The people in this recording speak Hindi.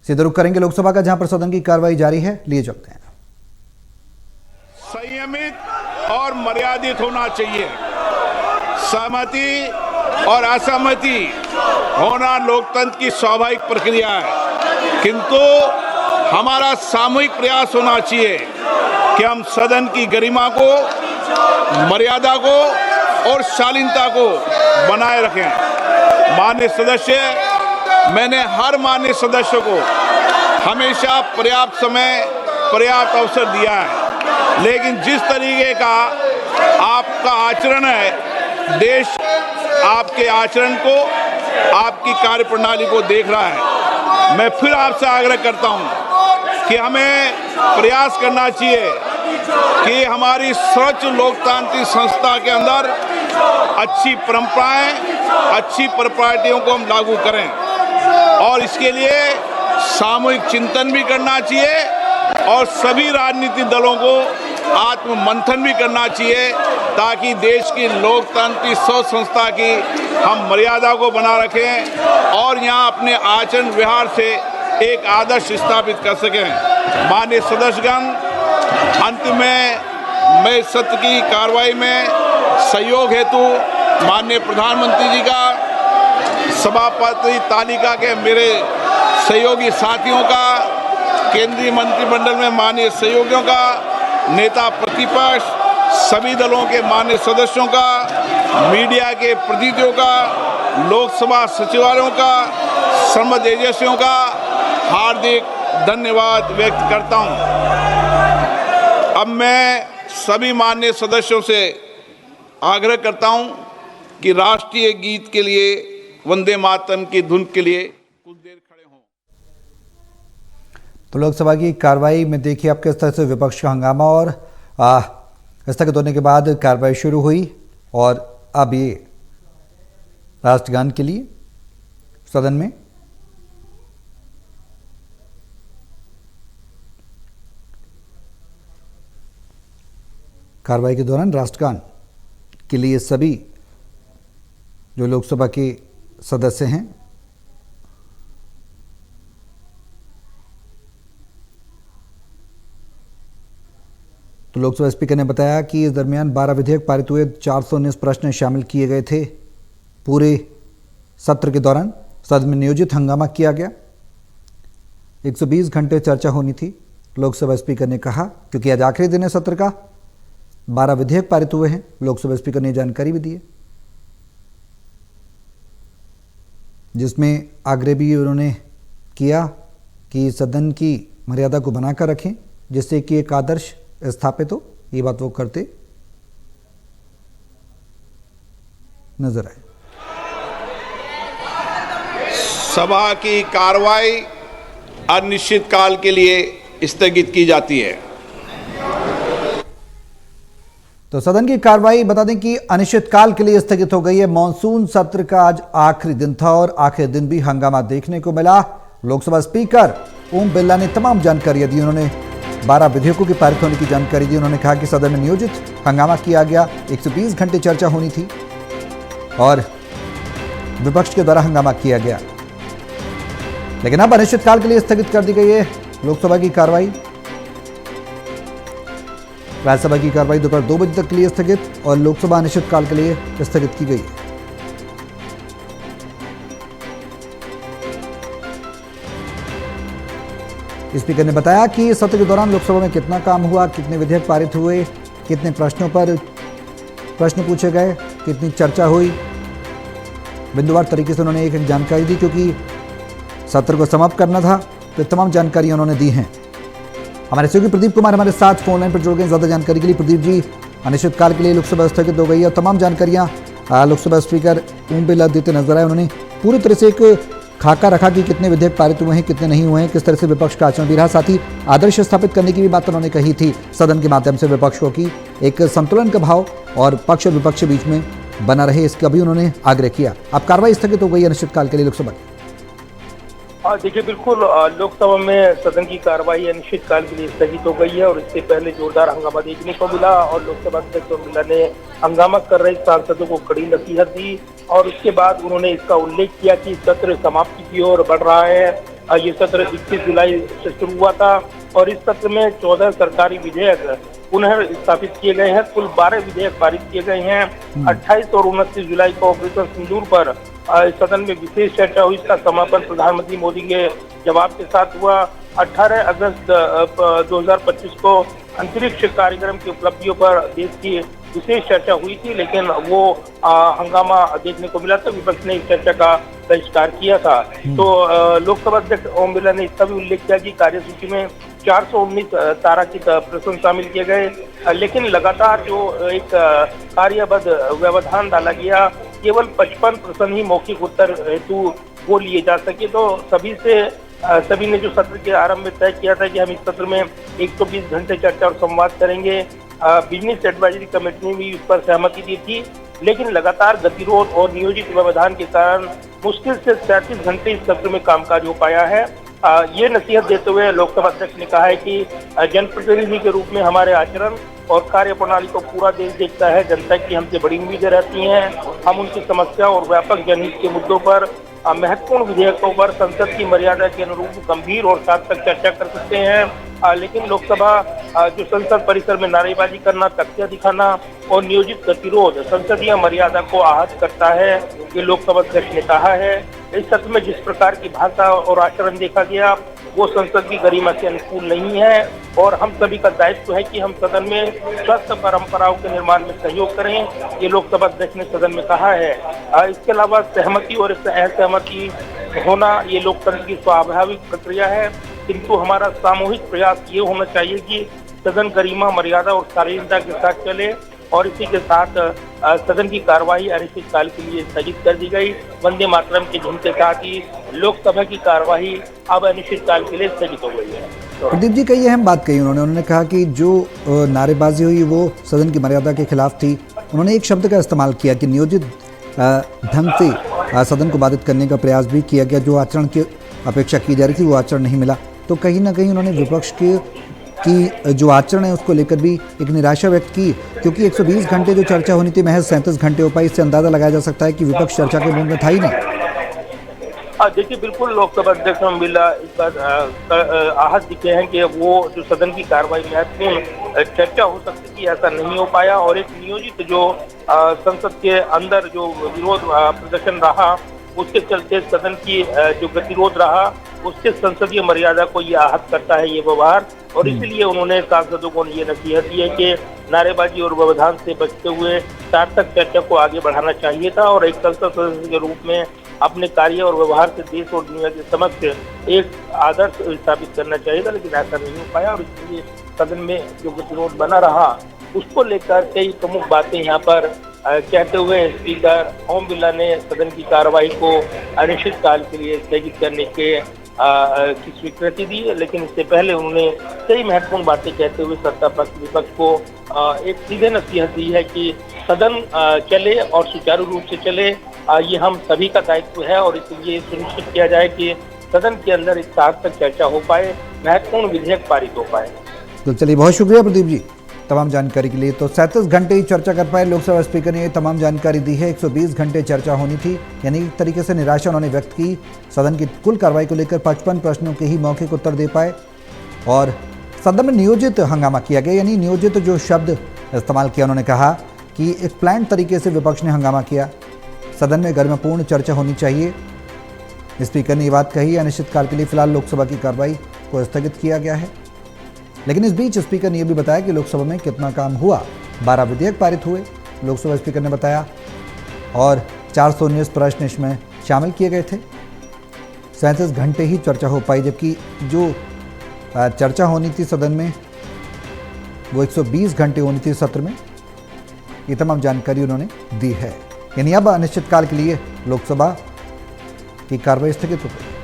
सीधे रुख करेंगे लोकसभा का, जहां पर सदन की कार्रवाई जारी है। लिए चलते हैं। संयमित और मर्यादित होना चाहिए। सहमति और असहमति होना लोकतंत्र की स्वाभाविक प्रक्रिया है, किंतु हमारा सामूहिक प्रयास होना चाहिए कि हम सदन की गरिमा को, मर्यादा को और शालीनता को बनाए रखें। माननीय सदस्य, मैंने हर माननीय सदस्य को हमेशा पर्याप्त समय, पर्याप्त अवसर दिया है, लेकिन जिस तरीके का आपका आचरण है, देश आपके आचरण को, आपकी कार्यप्रणाली को देख रहा है। मैं फिर आपसे आग्रह करता हूं कि हमें प्रयास करना चाहिए कि हमारी स्वच्छ लोकतांत्रिक संस्था के अंदर अच्छी परंपराएं, अच्छी प्रॉपर्टियों को हम लागू करें और इसके लिए सामूहिक चिंतन भी करना चाहिए और सभी राजनीतिक दलों को आत्म मंथन भी करना चाहिए, ताकि देश की लोकतांत्रिक सोच संस्था की हम मर्यादा को बना रखें और यहाँ अपने आचरण व्यवहार से एक आदर्श स्थापित कर सकें। माननीय सदस्यगण, अंत में मैं सत्र की कार्रवाई में सहयोग हेतु माननीय प्रधानमंत्री जी का, सभापति तालिका के मेरे सहयोगी साथियों का, केंद्रीय मंत्रिमंडल में माननीय सहयोगियों का, नेता प्रतिपक्ष, सभी दलों के माननीय सदस्यों का, मीडिया के प्रतिनिधियों का, लोकसभा सचिवालयों का, संबद्ध एजेंसियों का हार्दिक धन्यवाद व्यक्त करता हूं। अब मैं सभी माननीय सदस्यों से आग्रह करता हूं कि राष्ट्रीय गीत के लिए, वंदे मातरम की धुन के लिए कुछ देर खड़े हों। तो लोकसभा की कार्रवाई में देखिए आप किस तरह से विपक्ष का हंगामा और स्थगित होने के बाद कार्रवाई शुरू हुई और अब ये राष्ट्रगान के लिए सदन में कार्रवाई के दौरान राष्ट्रगान के लिए सभी जो लोकसभा के सदस्य हैं तो लोकसभा स्पीकर ने बताया कि इस दरमियान 12 विधेयक पारित हुए, 419 प्रश्न शामिल किए गए थे। पूरे सत्र के दौरान सदन में नियोजित हंगामा किया गया। 120 घंटे चर्चा होनी थी, लोकसभा स्पीकर ने कहा, क्योंकि आज आखिरी दिन है सत्र का। 12 विधेयक पारित हुए हैं, लोकसभा स्पीकर ने जानकारी भी दी है, जिसमें आग्रह भी उन्होंने किया कि सदन की मर्यादा को बनाकर रखें, जिससे कि एक आदर्श स्थापित हो। ये बात वो करते नजर आए। सभा की कार्रवाई अनिश्चित काल के लिए स्थगित की जाती है। तो सदन की कार्रवाई बता दें कि अनिश्चितकाल के लिए स्थगित हो गई है। मॉनसून सत्र का आज आखिरी दिन था और आखिरी दिन भी हंगामा देखने को मिला। लोकसभा स्पीकर ओम बिरला ने तमाम जानकारियां दी। उन्होंने 12 विधेयकों के पारित होने की जानकारी दी। उन्होंने कहा कि सदन में नियोजित हंगामा किया गया, 120 घंटे चर्चा होनी थी और विपक्ष के द्वारा हंगामा किया गया, लेकिन अब अनिश्चितकाल के लिए स्थगित कर दी गई है लोकसभा की कार्रवाई। राज्यसभा की कार्रवाई दोपहर 2 बजे तक के लिए स्थगित और लोकसभा अनिश्चितकाल के लिए स्थगित की गई। स्पीकर ने बताया कि सत्र के दौरान लोकसभा में कितना काम हुआ, कितने विधेयक पारित हुए, कितने प्रश्नों पर प्रश्न पूछे गए, कितनी चर्चा हुई। बिंदुवार तरीके से उन्होंने एक जानकारी दी, क्योंकि सत्र को समाप्त करना था, तो तमाम जानकारियां उन्होंने दी हैं। हमारे सहयोगी प्रदीप कुमार हमारे साथ फोन लाइन पर जुड़ गए ज्यादा जानकारी के लिए। प्रदीप जी, अनिश्चितकाल के लिए लोकसभा स्थगित हो गई है और तमाम जानकारियां लोकसभा स्पीकर ओम बिरला देते नजर आए। उन्होंने पूरी तरह से एक खाका रखा कि कितने विधेयक पारित हुए हैं, कितने नहीं हुए हैं, किस तरह से विपक्ष का आचरण भी रहा। साथ ही आदर्श स्थापित करने की भी बात उन्होंने कही थी सदन के माध्यम से विपक्ष को, कि एक संतुलन का भाव और पक्ष और विपक्ष के बीच में बना रहे, इसका भी उन्होंने आग्रह किया। अब कार्रवाई स्थगित हो गई है अनिश्चितकाल के लिए लोकसभा की। देखिए बिल्कुल लोकसभा में सदन की कार्रवाई अनिश्चितकाल के लिए स्थगित हो गई है और इससे पहले जोरदार हंगामा देखने को मिला और लोकसभा अध्यक्ष ओम बिरला ने हंगामा कर रहे सांसदों को कड़ी नसीहत दी और उसके बाद उन्होंने इसका उल्लेख किया कि सत्र समाप्ति की ओर बढ़ रहा है। ये सत्र 21 जुलाई से शुरू हुआ था और इस सत्र में 14 सरकारी विधेयक पुनः स्थापित किए गए हैं। कुल 12 विधेयक पारित किए गए हैं। 28 और 29 जुलाई को ऑपरेशन सिंदूर पर सदन में विशेष चर्चा हुई। इसका समापन प्रधानमंत्री मोदी के जवाब के साथ हुआ। 18 अगस्त 2025 को अंतरिक्ष कार्यक्रम की उपलब्धियों पर देश की विशेष चर्चा हुई थी, लेकिन वो हंगामा देखने को मिला था। विपक्ष ने इस चर्चा का बहिष्कार किया था। तो लोकसभा अध्यक्ष ओम बिरला ने इसका भी उल्लेख किया कि कार्यसूची में 419 तारांकित प्रश्न शामिल किए गए, लेकिन लगातार जो एक कार्यबद्ध व्यवधान डाला गया, केवल 55 प्रश्न ही मौखिक उत्तर हेतु वो लिए जा सके। तो सभी ने जो सत्र के आरंभ में तय किया था कि हम इस सत्र में 120 घंटे चर्चा और संवाद करेंगे। बिजनेस एडवाइजरी कमेटी ने भी इस पर सहमति दी थी, लेकिन लगातार गतिरोध और नियोजित व्यवधान के कारण मुश्किल से 37 घंटे इस सत्र में कामकाज हो पाया है। ये नसीहत देते हुए लोकसभा अध्यक्ष ने कहा है कि जनप्रतिनिधि के रूप में हमारे आचरण और कार्य प्रणाली को पूरा देश देखता है। जनता की हमसे बड़ी उम्मीदें रहती हैं। हम उनकी समस्या और व्यापक जनहित के मुद्दों पर महत्वपूर्ण विधेयकों पर संसद की मर्यादा के अनुरूप गंभीर और सार्थक चर्चा कर सकते हैं, लेकिन लोकसभा जो संसद परिसर में नारेबाजी करना, तख्तियां दिखाना और नियोजित गतिरोध संसदीय मर्यादा को आहत करता है, ये लोकसभा अध्यक्ष ने कहा है। इस सत्र में जिस प्रकार की भाषा और आचरण देखा गया वो संसद की गरिमा के अनुकूल नहीं है और हम सभी का दायित्व है कि हम सदन में स्वस्थ परंपराओं के निर्माण में सहयोग करें, ये लोकसभा अध्यक्ष ने सदन में कहा है। इसके अलावा सहमति और असहमति होना ये लोकतंत्र की स्वाभाविक प्रक्रिया है, किंतु हमारा सामूहिक प्रयास ये होना चाहिए कि सदन गरिमा, मर्यादा और शालीनता के साथ चले और इसी के साथ सदन की कार्यवाही अनिश्चितकाल के लिए स्थगित कर दी गई। वंदे मातरम के धुन के साथ ही लोकसभा की कार्यवाही अब अनिश्चितकाल के लिए स्थगित हो गई है। प्रदीप जी, कई अहम बात कही उन्होंने कहा कि जो नारेबाजी हुई वो सदन की मर्यादा के खिलाफ थी। उन्होंने एक शब्द का इस्तेमाल किया कि नियोजित ढंग से सदन को बाधित करने का प्रयास भी किया गया। जो आचरण की अपेक्षा की जा रही थी वो आचरण नहीं मिला। तो कहीं ना कहीं उन्होंने विपक्ष की जो आचरण है उसको लेकर भी एक निराशा व्यक्त की, क्योंकि 120 घंटे जो चर्चा होनी थी महज 37 घंटे हो पाई। इससे अंदाजा लगाया जा सकता है कि विपक्ष चर्चा के मूड में था ही नहीं। देखिए बिल्कुल लोकसभा अध्यक्ष ओम बिरला इस बार आहत दिखे हैं कि वो जो सदन की कार्रवाई महत्वपूर्ण चर्चा हो सकती थी, ऐसा नहीं हो पाया और एक नियोजित जो संसद के अंदर जो विरोध प्रदर्शन रहा उसके चलते सदन की जो गतिरोध रहा उससे संसदीय मर्यादा को ये आहत करता है ये व्यवहार, और इसलिए उन्होंने सांसदों को ये नसीहत दी है कि नारेबाजी और व्यवधान से बचते हुए सार्थक चर्चा को आगे बढ़ाना चाहिए था और एक संसद सदस्य के रूप में अपने कार्य और व्यवहार से देश और दुनिया के समक्ष एक आदर्श स्थापित करना चाहिए था, लेकिन ऐसा नहीं हो पाया और इसलिए सदन में जो गतिरोध बना रहा उसको लेकर कई प्रमुख बातें यहाँ पर कहते हुए स्पीकर ओम बिरला ने सदन की कार्रवाई को अनिश्चितकाल के लिए स्थगित करने की स्वीकृति दी, लेकिन इससे पहले उन्होंने कई महत्वपूर्ण बातें कहते हुए सत्ता पक्ष विपक्ष को एक सीधे नसीहत दी है कि सदन चले और सुचारू रूप से चले, ये हम सभी का दायित्व है और इसलिए सुनिश्चित किया जाए कि सदन के अंदर एक सार्थक चर्चा हो पाए, महत्वपूर्ण विधेयक पारित हो पाए। तो चलिए, बहुत शुक्रिया प्रदीप जी तमाम जानकारी के लिए। तो 37 घंटे ही चर्चा कर पाए लोकसभा स्पीकर ने तमाम जानकारी दी है। 120 घंटे चर्चा होनी थी, यानी एक तरीके से निराशा उन्होंने व्यक्त की। सदन की कुल कार्रवाई को लेकर 55 प्रश्नों के ही मौखिक उत्तर दे पाए और सदन में नियोजित हंगामा किया गया, यानी नियोजित जो शब्द इस्तेमाल किया। उन्होंने कहा कि एक प्लान तरीके से विपक्ष ने हंगामा किया। सदन में गरिमापूर्ण चर्चा होनी चाहिए, स्पीकर ने ये बात कही। अनिश्चितकाल के लिए फिलहाल लोकसभा की कार्रवाई को स्थगित किया गया है, लेकिन इस बीच स्पीकर ने यह भी बताया कि लोकसभा में कितना काम हुआ। 12 विधेयक पारित हुए, लोकसभा स्पीकर ने बताया, और 419 प्रश्न इसमें शामिल किए गए थे। 37 घंटे ही चर्चा हो पाई, जबकि जो चर्चा होनी थी सदन में वो 120 घंटे होनी थी सत्र में। ये तमाम जानकारी उन्होंने दी है, यानी अब अनिश्चितकाल के लिए लोकसभा की कार्रवाई स्थगित हो गई।